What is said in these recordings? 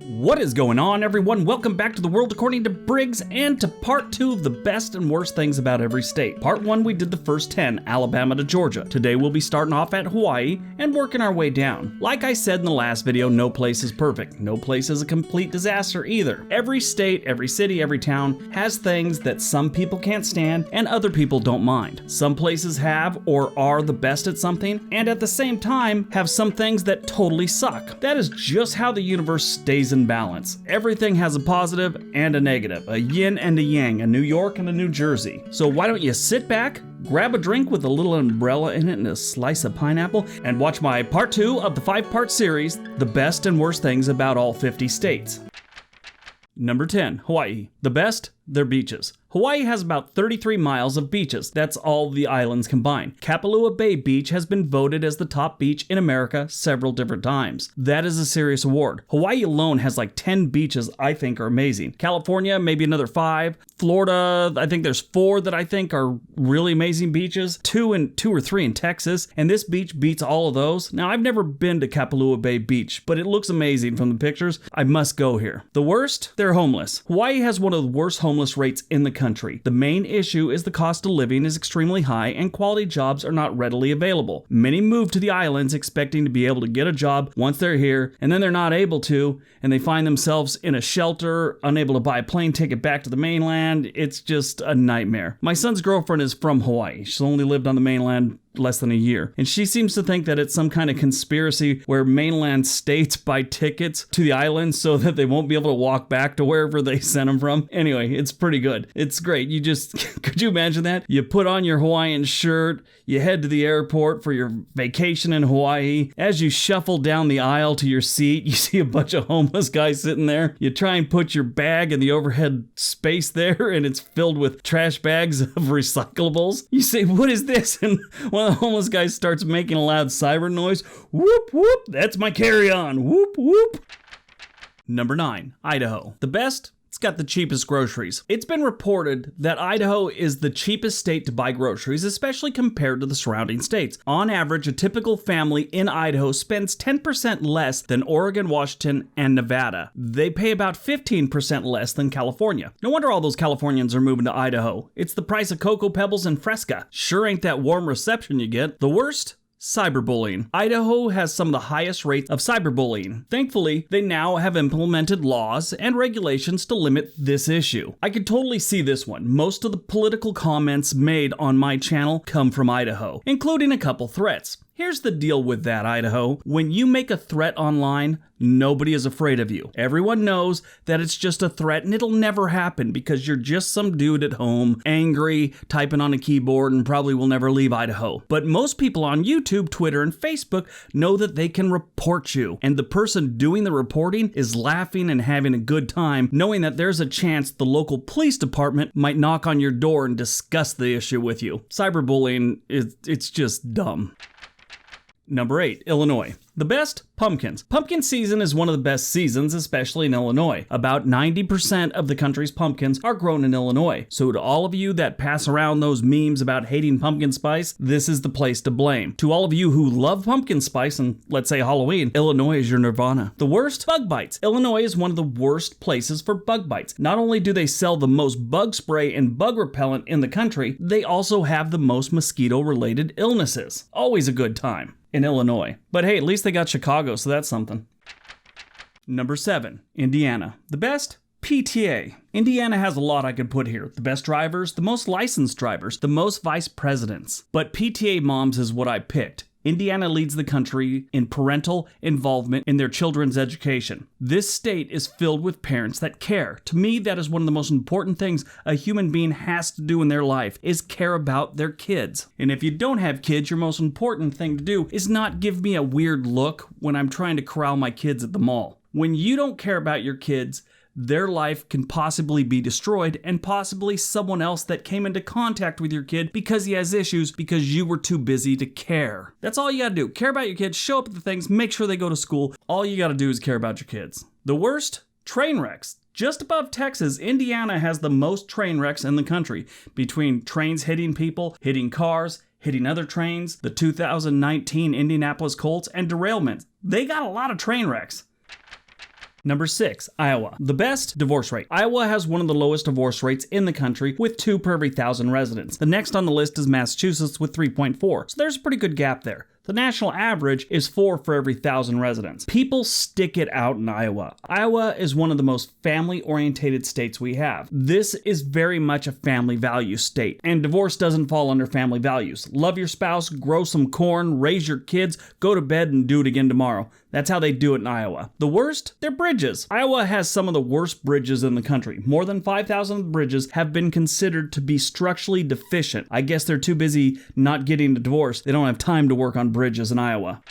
What is going on, everyone? Welcome back to The World According to Briggs and to part 2 of the best and worst things about every state. Part 1, we did the first 10, Alabama to Georgia. Today we'll be starting off at Hawaii and working our way down. Like I said in the last video, no place is perfect. No place is a complete disaster either. Every state, every city, every town has things that some people can't stand and other people don't mind. Some places have or are the best at something and at the same time have some things that totally suck. That is just how the universe stays in balance. Everything has a positive and a negative, a yin and a yang, a New York and a New Jersey. So why don't you sit back, grab a drink with a little umbrella in it and a slice of pineapple, and watch my part 2 of the 5-part series, The Best and Worst Things About All 50 States. Number 10, Hawaii. The best? Their beaches. Hawaii has about 33 miles of beaches. That's all the islands combined. Kapalua Bay Beach has been voted as the top beach in America several different times. That is a serious award. Hawaii alone has like 10 beaches I think are amazing. California, maybe another 5. Florida, I think there's 4 that I think are really amazing beaches. 2 or 3 in Texas, and this beach beats all of those. Now, I've never been to Kapalua Bay Beach, but it looks amazing from the pictures. I must go here. The worst? They're homeless. Hawaii has one of the worst homeless rates in the country. The main issue is the cost of living is extremely high and quality jobs are not readily available. Many move to the islands expecting to be able to get a job once they're here, and then they're not able to, and they find themselves in a shelter, unable to buy a plane ticket back to the mainland. It's just a nightmare. My son's girlfriend is from Hawaii. She's only lived on the mainland less than a year, and she seems to think that it's some kind of conspiracy where mainland states buy tickets to the islands so that they won't be able to walk back to wherever they sent them from. Anyway, it's pretty good. It's great. You just, could you imagine that? You put on your Hawaiian shirt, you head to the airport for your vacation in Hawaii. As you shuffle down the aisle to your seat, you see a bunch of homeless guys sitting there. You try and put your bag in the overhead space there, and it's filled with trash bags of recyclables. You say, "What is this?" And one of the homeless guys starts making a loud siren noise. Whoop, whoop, that's my carry-on. Whoop, whoop. Number 9, Idaho. The best? It's got the cheapest groceries. It's been reported that Idaho is the cheapest state to buy groceries, especially compared to the surrounding states. On average, a typical family in Idaho spends 10% less than Oregon, Washington, and Nevada. They pay about 15% less than California. No wonder all those Californians are moving to Idaho. It's the price of Cocoa Pebbles and Fresca. Sure ain't that warm reception you get. The worst? Cyberbullying. Idaho has some of the highest rates of cyberbullying. Thankfully, they now have implemented laws and regulations to limit this issue. I could totally see this one. Most of the political comments made on my channel come from Idaho, including a couple threats. Here's the deal with that, Idaho. When you make a threat online, nobody is afraid of you. Everyone knows that it's just a threat and it'll never happen because you're just some dude at home, angry, typing on a keyboard, and probably will never leave Idaho. But most people on YouTube, Twitter, and Facebook know that they can report you. And the person doing the reporting is laughing and having a good time, knowing that there's a chance the local police department might knock on your door and discuss the issue with you. Cyberbullying, it's just dumb. Number 8, Illinois. The best? Pumpkins. Pumpkin season is one of the best seasons, especially in Illinois. About 90% of the country's pumpkins are grown in Illinois. So to all of you that pass around those memes about hating pumpkin spice, this is the place to blame. To all of you who love pumpkin spice and, let's say, Halloween, Illinois is your nirvana. The worst? Bug bites. Illinois is one of the worst places for bug bites. Not only do they sell the most bug spray and bug repellent in the country, they also have the most mosquito-related illnesses. Always a good time in Illinois. But hey, at least they got Chicago, so that's something. Number 7, Indiana. The best? PTA. Indiana has a lot I could put here. The best drivers, the most licensed drivers, the most vice presidents. But PTA moms is what I picked. Indiana leads the country in parental involvement in their children's education. This state is filled with parents that care. To me, that is one of the most important things a human being has to do in their life, is care about their kids. And if you don't have kids, your most important thing to do is not give me a weird look when I'm trying to corral my kids at the mall. When you don't care about your kids, their life can possibly be destroyed, and possibly someone else that came into contact with your kid because he has issues because you were too busy to care. That's all you gotta do. Care about your kids, show up at the things, make sure they go to school. All you gotta do is care about your kids. The worst? Train wrecks. Just above Texas, Indiana has the most train wrecks in the country, between trains hitting people, hitting cars, hitting other trains, the 2019 Indianapolis Colts, and derailments. They got a lot of train wrecks. Number 6, Iowa. The best divorce rate. Iowa has one of the lowest divorce rates in the country with 2 per every 1,000 residents. The next on the list is Massachusetts with 3.4, so there's a pretty good gap there. The national average is 4 for every 1,000 residents. People stick it out in Iowa. Iowa is one of the most family-oriented states we have. This is very much a family value state, and divorce doesn't fall under family values. Love your spouse, grow some corn, raise your kids, go to bed and do it again tomorrow. That's how they do it in Iowa. The worst? They're bridges. Iowa has some of the worst bridges in the country. More than 5,000 bridges have been considered to be structurally deficient. I guess they're too busy not getting a divorce. They don't have time to work on bridges in Iowa.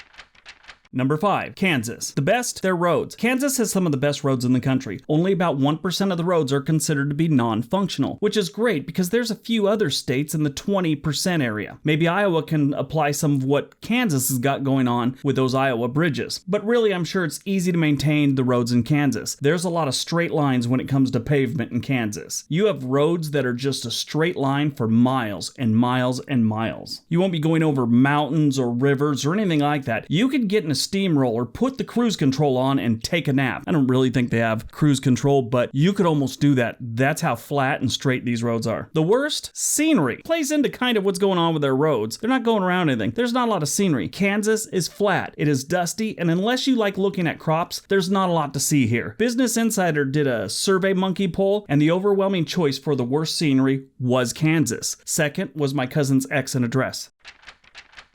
Number 5, Kansas. The best, their roads. Kansas has some of the best roads in the country. Only about 1% of the roads are considered to be non-functional, which is great because there's a few other states in the 20% area. Maybe Iowa can apply some of what Kansas has got going on with those Iowa bridges. But really, I'm sure it's easy to maintain the roads in Kansas. There's a lot of straight lines when it comes to pavement in Kansas. You have roads that are just a straight line for miles and miles and miles. You won't be going over mountains or rivers or anything like that. You could get in a steamroller, put the cruise control on, and take a nap. I don't really think they have cruise control, but you could almost do that. That's how flat and straight these roads are. The worst? Scenery. Plays into kind of what's going on with their roads. They're not going around anything. There's not a lot of scenery. Kansas is flat. It is dusty, and unless you like looking at crops, there's not a lot to see here. Business Insider did a Survey Monkey poll, and the overwhelming choice for the worst scenery was Kansas. Second was my cousin's ex and address.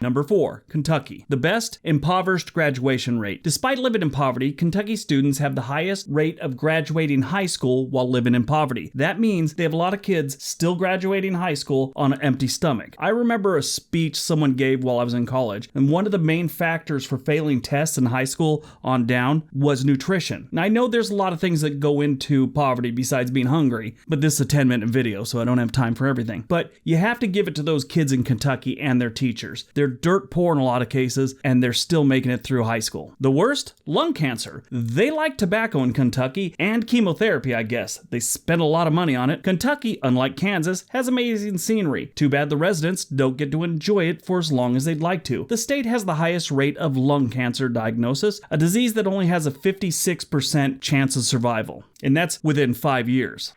Number 4, Kentucky. The best, impoverished graduation rate. Despite living in poverty, Kentucky students have the highest rate of graduating high school while living in poverty. That means they have a lot of kids still graduating high school on an empty stomach. I remember a speech someone gave while I was in college, and one of the main factors for failing tests in high school on down was nutrition. Now, I know there's a lot of things that go into poverty besides being hungry, but this is a 10-minute video, so I don't have time for everything. But you have to give it to those kids in Kentucky and their teachers. They're dirt poor in a lot of cases, and they're still making it through high school. The worst? Lung cancer. They like tobacco in Kentucky and chemotherapy, I guess. They spend a lot of money on it. Kentucky, unlike Kansas, has amazing scenery. Too bad the residents don't get to enjoy it for as long as they'd like to. The state has the highest rate of lung cancer diagnosis, a disease that only has a 56% chance of survival, and that's within 5 years.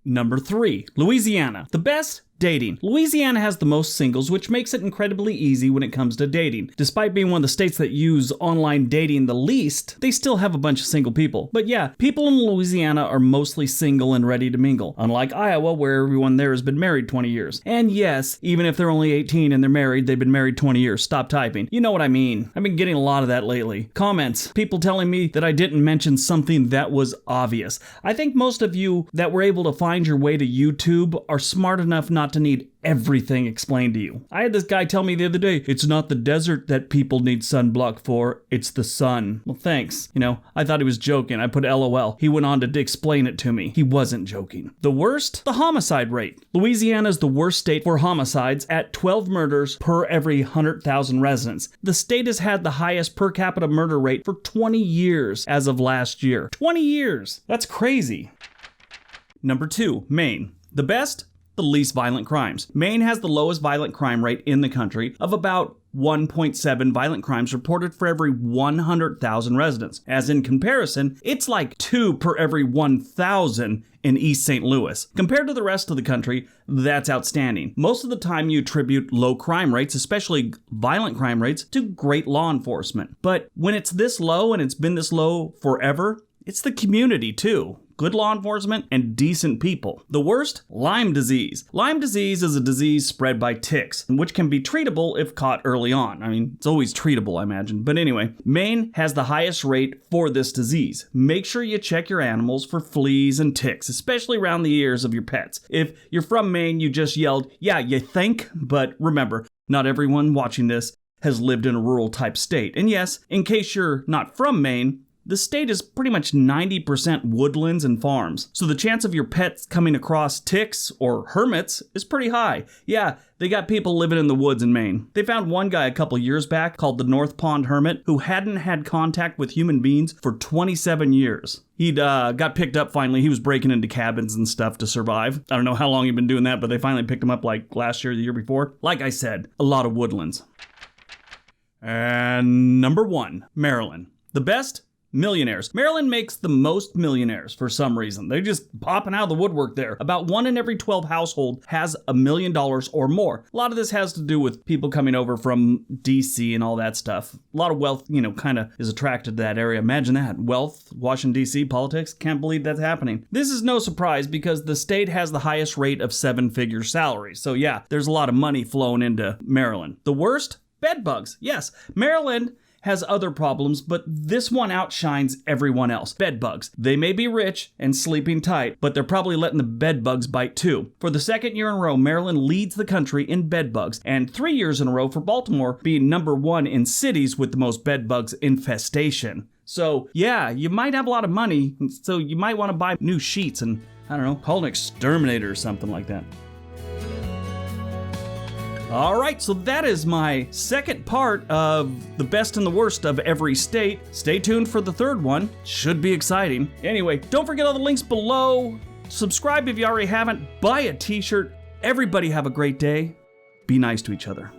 Number 3, Louisiana. The best? Dating. Louisiana has the most singles, which makes it incredibly easy when it comes to dating. Despite being one of the states that use online dating the least, they still have a bunch of single people. But yeah, people in Louisiana are mostly single and ready to mingle, unlike Iowa, where everyone there has been married 20 years. And yes, even if they're only 18 and they're married, they've been married 20 years. Stop typing. You know what I mean. I've been getting a lot of that lately. Comments. People telling me that I didn't mention something that was obvious. I think most of you that were able to find your way to YouTube are smart enough not to need everything explained to you. I had this guy tell me the other day, it's not the desert that people need sunblock for, it's the sun. Well, thanks. I thought he was joking. I put LOL. He went on to explain it to me. He wasn't joking. The worst? The homicide rate. Louisiana is the worst state for homicides at 12 murders per every 100,000 residents. The state has had the highest per capita murder rate for 20 years as of last year. 20 years! That's crazy. Number 2, Maine. The best? The least violent crimes. Maine has the lowest violent crime rate in the country of about 1.7 violent crimes reported for every 100,000 residents. As in comparison, it's like 2 per every 1,000 in East St. Louis. Compared to the rest of the country, that's outstanding. Most of the time you attribute low crime rates, especially violent crime rates, to great law enforcement. But when it's this low and it's been this low forever, it's the community too. Good law enforcement, and decent people. The worst? Lyme disease. Lyme disease is a disease spread by ticks, which can be treatable if caught early on. I mean, it's always treatable, I imagine. But anyway, Maine has the highest rate for this disease. Make sure you check your animals for fleas and ticks, especially around the ears of your pets. If you're from Maine, you just yelled, yeah, you think? But remember, not everyone watching this has lived in a rural type state. And yes, in case you're not from Maine, the state is pretty much 90% woodlands and farms, so the chance of your pets coming across ticks or hermits is pretty high. Yeah, they got people living in the woods in Maine. They found one guy a couple years back called the North Pond Hermit who hadn't had contact with human beings for 27 years. He'd got picked up finally. He was breaking into cabins and stuff to survive. I don't know how long he'd been doing that, but they finally picked him up like last year or the year before. Like I said, a lot of woodlands. And number 1, Maryland. The best? Millionaires. Maryland makes the most millionaires for some reason. They're just popping out of the woodwork there. About 1 in every 12 households has $1 million or more. A lot of this has to do with people coming over from DC and all that stuff. A lot of wealth, kind of is attracted to that area. Imagine that. Wealth, Washington, DC, politics. Can't believe that's happening. This is no surprise because the state has the highest rate of 7-figure salaries. So yeah, there's a lot of money flowing into Maryland. The worst? Bed bugs. Yes, Maryland has other problems, but this one outshines everyone else. Bed bugs. They may be rich and sleeping tight, but they're probably letting the bed bugs bite too. For the second year in a row, Maryland leads the country in bed bugs, and 3 years in a row for Baltimore being number 1 in cities with the most bed bugs infestation. So yeah, you might have a lot of money, so you might want to buy new sheets and, call an exterminator or something like that. All right, so that is my second part of the best and the worst of every state. Stay tuned for the third one. Should be exciting. Anyway, don't forget all the links below. Subscribe if you already haven't. Buy a t-shirt. Everybody have a great day. Be nice to each other.